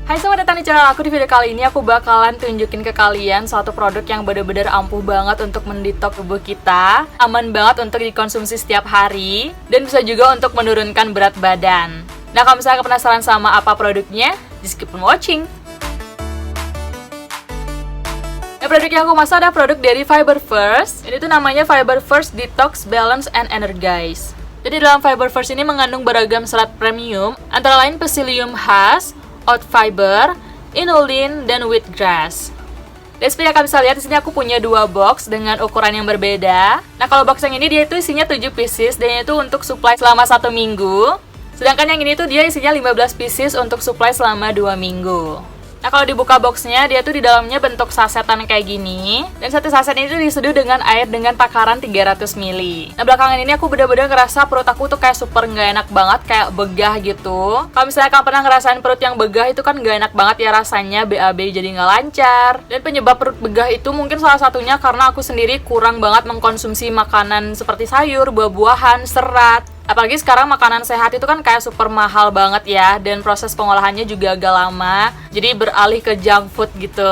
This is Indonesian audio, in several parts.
Hai, selamat datang di channel aku. Di video kali ini aku bakalan tunjukin ke kalian suatu produk yang bener-bener ampuh banget untuk mendetoks tubuh kita, aman banget untuk dikonsumsi setiap hari, dan bisa juga untuk menurunkan berat badan. Nah, kalau misalnya penasaran sama apa produknya, just keep on watching. Nah, produk yang aku masak ada produk dari Fiber First. Ini tuh namanya Fiber First Detox Balance and Energize. Jadi dalam Fiber First ini mengandung beragam serat premium, antara lain psyllium husk, oat fiber, inulin, dan wheatgrass. Dan seperti yang kalian bisa lihat di sini aku punya dua box dengan ukuran yang berbeda. Nah, kalau box yang ini dia itu isinya 7 pieces dan itu untuk supply selama 1 minggu. Sedangkan yang ini tuh dia isinya 15 pieces untuk supply selama 2 minggu. Nah, kalau dibuka boxnya, dia tuh di dalamnya bentuk sasetan kayak gini. Dan satu saset ini tuh diseduh dengan air dengan takaran 300 ml. Nah, belakangan ini aku bener-bener ngerasa perut aku tuh kayak super nggak enak banget, kayak begah gitu. Kalau misalnya kamu pernah ngerasain perut yang begah itu kan nggak enak banget ya rasanya, BAB jadi nggak lancar. Dan penyebab perut begah itu mungkin salah satunya karena aku sendiri kurang banget mengkonsumsi makanan seperti sayur, buah-buahan, serat. Apalagi sekarang makanan sehat itu kan kayak super mahal banget ya, dan proses pengolahannya juga agak lama. Jadi beralih ke junk food gitu.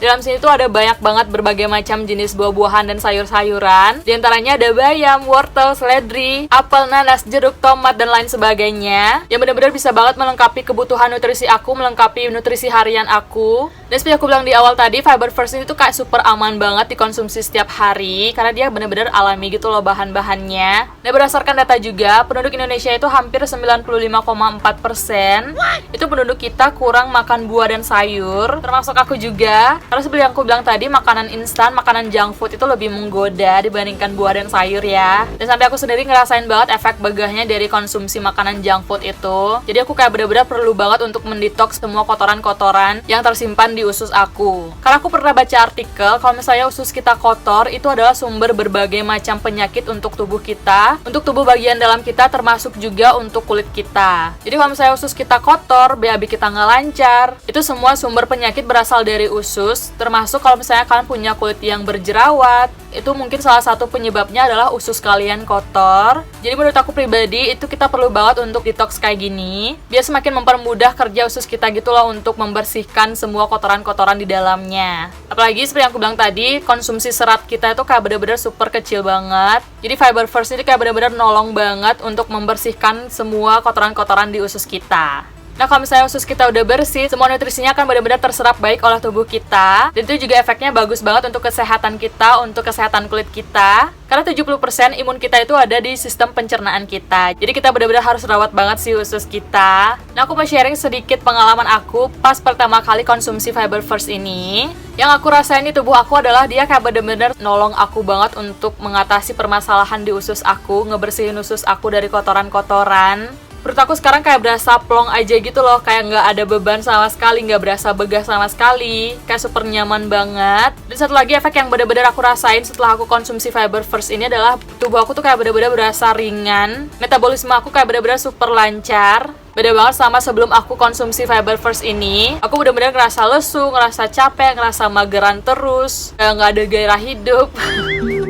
Dalam sini tuh ada banyak banget berbagai macam jenis buah-buahan dan sayur-sayuran. Di antaranya ada bayam, wortel, seledri, apel, nanas, jeruk, tomat, dan lain sebagainya. Yang benar-benar bisa banget melengkapi kebutuhan nutrisi aku, melengkapi nutrisi harian aku. Dan seperti aku bilang di awal tadi, Fiber First ini tuh kayak super aman banget dikonsumsi setiap hari. Karena dia benar-benar alami gitu loh bahan-bahannya. Dan berdasarkan data juga, penduduk Indonesia itu hampir 95,4% itu penduduk kita kurang makan buah dan sayur, termasuk aku juga. Karena seperti yang aku bilang tadi, makanan instan, makanan junk food itu lebih menggoda dibandingkan buah dan sayur ya. Dan sampai aku sendiri ngerasain banget efek begahnya dari konsumsi makanan junk food itu. Jadi aku kayak bener-bener perlu banget untuk mendetoks semua kotoran-kotoran yang tersimpan di usus aku. Karena aku pernah baca artikel kalau misalnya usus kita kotor, itu adalah sumber berbagai macam penyakit untuk tubuh kita, untuk tubuh bagian dalam kita, termasuk juga untuk kulit kita. Jadi kalau misalnya usus kita kotor, BAB kita nggak lancar, itu semua sumber penyakit berasal dari usus. Termasuk kalau misalnya kalian punya kulit yang berjerawat, itu mungkin salah satu penyebabnya adalah usus kalian kotor. Jadi menurut aku pribadi, itu kita perlu banget untuk detox kayak gini, biar semakin mempermudah kerja usus kita gitu loh untuk membersihkan semua kotoran-kotoran di dalamnya. Apalagi seperti yang aku bilang tadi, konsumsi serat kita itu kayak bener-bener super kecil banget. Jadi Fiber First ini kayak bener-bener nolong banget untuk membersihkan semua kotoran-kotoran di usus kita. Nah, kalau misalnya usus kita udah bersih, semua nutrisinya akan benar-benar terserap baik oleh tubuh kita. Dan itu juga efeknya bagus banget untuk kesehatan kita, untuk kesehatan kulit kita. Karena 70% imun kita itu ada di sistem pencernaan kita. Jadi kita benar-benar harus rawat banget sih usus kita. Nah, aku mau sharing sedikit pengalaman aku pas pertama kali konsumsi Fiber First ini. Yang aku rasain di tubuh aku adalah dia kayak benar-benar nolong aku banget untuk mengatasi permasalahan di usus aku, ngebersihin usus aku dari kotoran-kotoran. Perut aku sekarang kayak berasa plong aja gitu loh, kayak nggak ada beban sama sekali, nggak berasa begah sama sekali, kayak super nyaman banget. Dan satu lagi efek yang bener-bener aku rasain setelah aku konsumsi Fiber First ini adalah tubuh aku tuh kayak bener-bener berasa ringan, metabolisme aku kayak bener-bener super lancar. Beda banget sama sebelum aku konsumsi Fiber First ini. Aku bener-bener ngerasa lesu, ngerasa capek, ngerasa mageran terus, kayak nggak ada gairah hidup.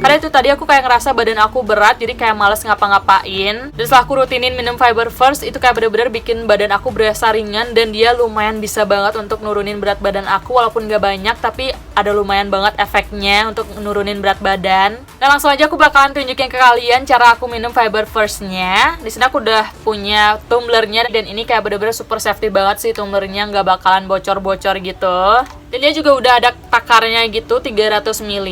Karena itu tadi aku kayak ngerasa badan aku berat, jadi kayak males ngapa-ngapain. Dan setelah aku rutinin minum Fiber First, itu kayak bener-bener bikin badan aku berasa ringan. Dan dia lumayan bisa banget untuk nurunin berat badan aku, walaupun gak banyak, tapi ada lumayan banget efeknya untuk nurunin berat badan. Nah, langsung aja aku bakalan tunjukin ke kalian cara aku minum Fiber First-nya. Di sini aku udah punya tumblernya, dan ini kayak bener-bener super safety banget sih tumblernya, nggak bakalan bocor-bocor gitu. Dan dia juga udah ada takarnya gitu, 300 ml.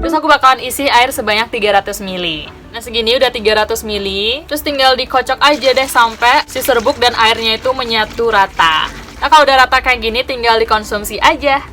Terus aku bakalan isi air sebanyak 300 ml. Nah, segini udah 300 ml. Terus tinggal dikocok aja deh sampai si serbuk dan airnya itu menyatu rata. Nah, kalau udah rata kayak gini tinggal dikonsumsi aja.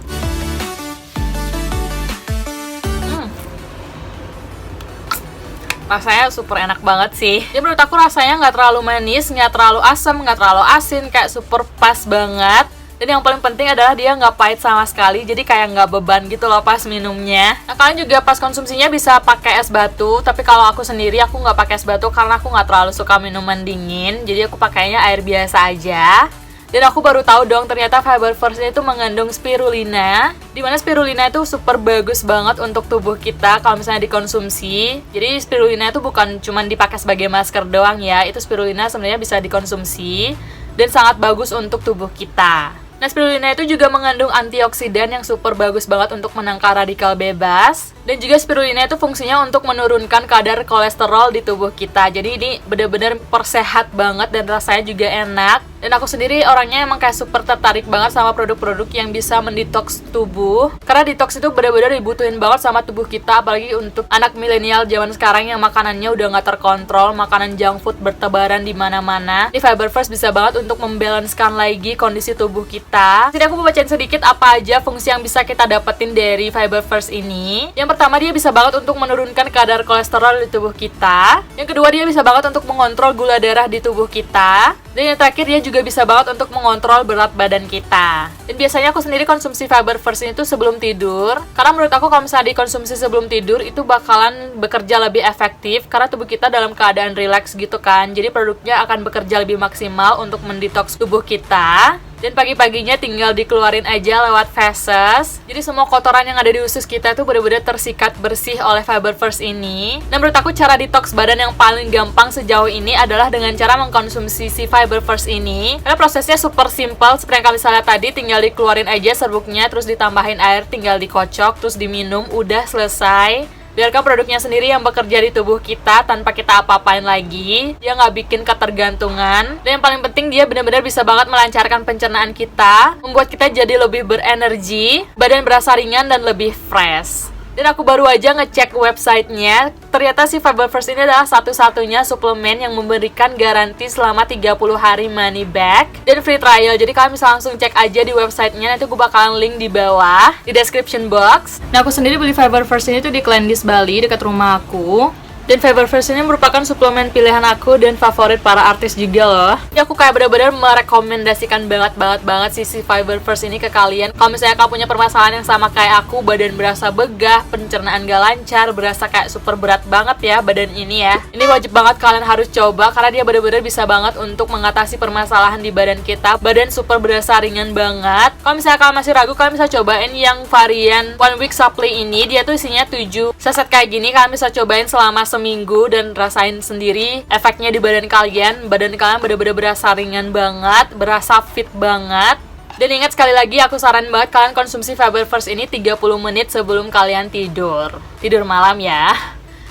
Rasanya super enak banget sih. Jadi menurut aku rasanya nggak terlalu manis, nggak terlalu asam, nggak terlalu asin, kayak super pas banget. Dan yang paling penting adalah dia nggak pahit sama sekali, jadi kayak nggak beban gitu loh pas minumnya. Nah, kalian juga pas konsumsinya bisa pakai es batu, tapi kalau aku sendiri aku nggak pakai es batu karena aku nggak terlalu suka minuman dingin, jadi aku pakainya air biasa aja. Dan aku baru tahu dong ternyata Fiber First itu mengandung spirulina, dimana spirulina itu super bagus banget untuk tubuh kita kalau misalnya dikonsumsi. Jadi spirulina itu bukan cuma dipakai sebagai masker doang ya, itu spirulina sebenarnya bisa dikonsumsi. dan sangat bagus untuk tubuh kita. Nah, spirulina itu juga mengandung antioksidan yang super bagus banget untuk menangkal radikal bebas. Dan juga spirulina itu fungsinya untuk menurunkan kadar kolesterol di tubuh kita. Jadi ini benar-benar persehat banget dan rasanya juga enak. Dan aku sendiri orangnya emang kayak super tertarik banget sama produk-produk yang bisa mendetoks tubuh. Karena detox itu benar-benar dibutuhin banget sama tubuh kita, apalagi untuk anak milenial zaman sekarang yang makanannya udah nggak terkontrol, makanan junk food bertebaran di mana-mana. Ini Fiber First bisa banget untuk membalancekan lagi kondisi tubuh kita. Jadi aku mau bacain sedikit apa aja fungsi yang bisa kita dapetin dari Fiber First ini. Yang pertama, dia bisa banget untuk menurunkan kadar kolesterol di tubuh kita. Yang kedua, dia bisa banget untuk mengontrol gula darah di tubuh kita. Dan yang terakhir, dia juga bisa banget untuk mengontrol berat badan kita. Dan biasanya aku sendiri konsumsi Fiber First ini tuh sebelum tidur. Karena menurut aku kalau misalnya dikonsumsi sebelum tidur itu bakalan bekerja lebih efektif. Karena tubuh kita dalam keadaan rileks gitu kan. Jadi produknya akan bekerja lebih maksimal untuk mendetoks tubuh kita. Dan pagi-paginya tinggal dikeluarin aja lewat feses. Jadi semua kotoran yang ada di usus kita itu benar-benar tersikat bersih oleh Fiber First ini. Dan menurut aku cara detox badan yang paling gampang sejauh ini adalah dengan cara mengkonsumsi si Fiber First ini. Karena prosesnya super simple, seperti yang kalian bisa lihat tadi, tinggal dikeluarin aja serbuknya, terus ditambahin air, tinggal dikocok, terus diminum, udah selesai. Biarkan produknya sendiri yang bekerja di tubuh kita tanpa kita apa-apain lagi. Dia nggak bikin ketergantungan. Dan yang paling penting, dia benar-benar bisa banget melancarkan pencernaan kita, membuat kita jadi lebih berenergi, badan berasa ringan dan lebih fresh. Dan aku baru aja ngecek websitenya. Ternyata si Fiber First ini adalah satu-satunya suplemen yang memberikan garansi selama 30 hari money back dan free trial. Jadi kalian bisa langsung cek aja di websitenya. Nanti aku bakalan link di bawah di description box. Nah, aku sendiri beli Fiber First ini tuh di Klendis Bali dekat rumah aku. Dan Fiber First ini merupakan suplemen pilihan aku dan favorit para artis juga loh. Jadi aku kayak benar-benar merekomendasikan banget si Fiber First ini ke kalian. Kalau misalnya kamu punya permasalahan yang sama kayak aku, badan berasa begah, pencernaan gak lancar, berasa kayak super berat banget ya badan ini ya. Ini wajib banget kalian harus coba karena dia benar-benar bisa banget untuk mengatasi permasalahan di badan kita. Badan super berasa ringan banget. Kalau misalnya kalian masih ragu, kalian bisa cobain yang varian One Week Supply ini. Dia tuh isinya 7 saset kayak gini. Kalian bisa cobain selama seminggu dan rasain sendiri efeknya di badan kalian. Badan kalian bener-bener berasa ringan banget, berasa fit banget. Dan ingat sekali lagi, aku saran banget kalian konsumsi Fiber First ini 30 menit sebelum kalian tidur. Tidur malam ya.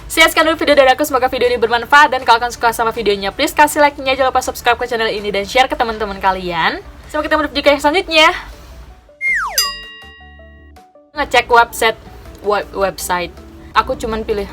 Sekian dulu video dari aku, semoga video ini bermanfaat. Dan kalau kalian suka sama videonya, please kasih like-nya, jangan lupa subscribe ke channel ini dan share ke teman-teman kalian. Sampai ketemu di video yang selanjutnya. Ngecek website. Aku cuman pilih